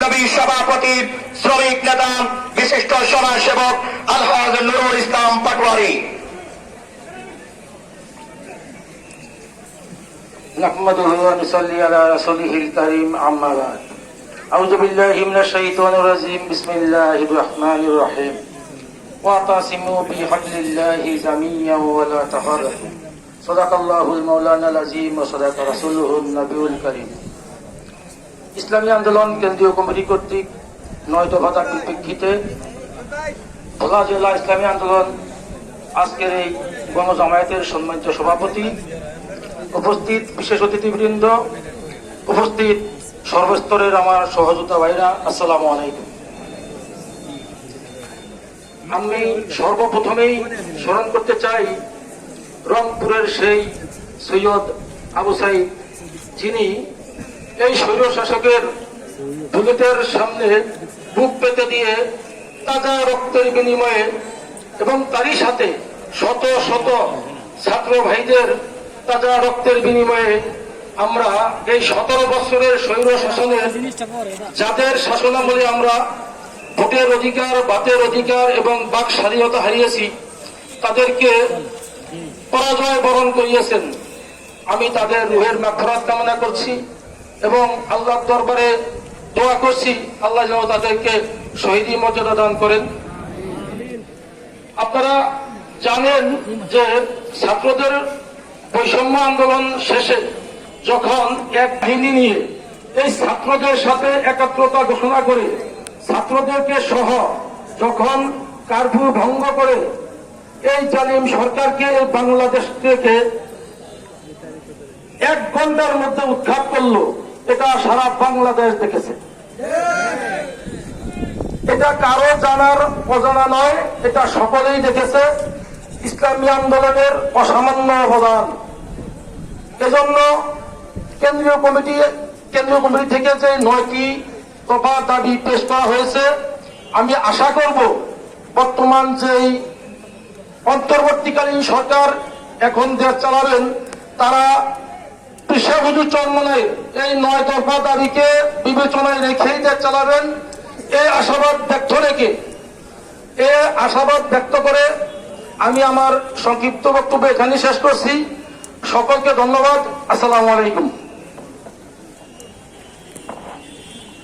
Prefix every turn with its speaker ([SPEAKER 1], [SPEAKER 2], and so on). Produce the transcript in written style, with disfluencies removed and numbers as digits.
[SPEAKER 1] সভাপতি শ্রমিক নেতা বিশিষ্ট সমাজসেবক আলহাজ নুরুল ইসলাম পাটোয়ারি।
[SPEAKER 2] নাহমাদুহু ওয়া নুসাল্লি আলা রাসূলিহিল কারীম, আম্মা বা'দ। আউযু বিল্লাহি মিনাশ শাইতানির রাজীম। বিসমিল্লাহির রাহমানির রাহিম। ওয়াতাসিমু বিহাবলিল্লাহি জামিআন ওয়া লা তাফাররাকু। সাদাকাল্লাহুল মাওলানাল আযীম ওয়া সাদাকা রাসূলুহুন নবিয়ুল কারীম। ইসলামী আন্দোলন কেন্দ্রীয় কমিটি কর্তৃক ৯ দফা দাবির প্রেক্ষিতে ভোলা জেলা ইসলামী আন্দোলন আজকের এই গণজামায়াতের সম্মানিত সভাপতি, উপস্থিত বিশেষ অতিথিবৃন্দ, উপস্থিত সর্বস্তরের আমার সহযোদ্ধা ভাইরা, আসসালামু আলাইকুম। আমি সর্বপ্রথমেই স্মরণ করতে চাই রংপুরের সেই সৈয়দ আবু সাইদ, যিনি এই স্বৈর শাসকের বুলেটের সামনে বুক পেতে দিয়ে তাজা রক্তের বিনিময়ে এবং তারই সাথে শত শত ছাত্র ভাইদের তাজা রক্তের বিনিময়ে আমরা এই 17 বছরের স্বৈর শাসনের যাদের শাসনামলে আমরা ভোটের অধিকার, বাতের অধিকার এবং বাক স্বাধীনতা হারিয়েছি, তাদেরকে পরাজয় বরণ করিয়েছেন। আমি তাদের রুহের মাগফিরাত কামনা করছি এবং আল্লাহর দরবারে দোয়া করছি আল্লাহ যেন তাদেরকে শহীদি মর্যাদা দান করেন। আপনারা জানেন যে ছাত্রদের বৈষম্য আন্দোলন শেষে যখন এক বাহিনী নিয়ে এই ছাত্রদের সাথে একাত্রতা ঘোষণা করে ছাত্রদেরকে সহ যখন কারফিউ ভঙ্গ করে এই জালিম সরকারকে বাংলাদেশ থেকে 1 ঘন্টার মধ্যে উৎখাত করলো, এটা সারা বাংলাদেশ দেখেছে। এটা কারো জানার অজানা নয়, এটা সকলেই দেখেছে। ইসলামী আন্দোলনের অসামান্য অবদান। এজন্য কেন্দ্রীয় কমিটি থেকে যে 9টি দফা দাবি পেশ করা হয়েছে, আমি আশা করব বর্তমান যেই অন্তর্বর্তীকালীন সরকার এখন দেশ চালাবেন, তারা পেশা হুজুর চরমনায় এই 9 দফা দাবিকে বিবেচনায় রেখেই দেশ চালাবেন। এই আশাবাদ ব্যক্ত করে আমি আমার সংক্ষিপ্ত বক্তব্য এখানে শেষ করছি। সকলকে ধন্যবাদ। আসসালামু আলাইকুম।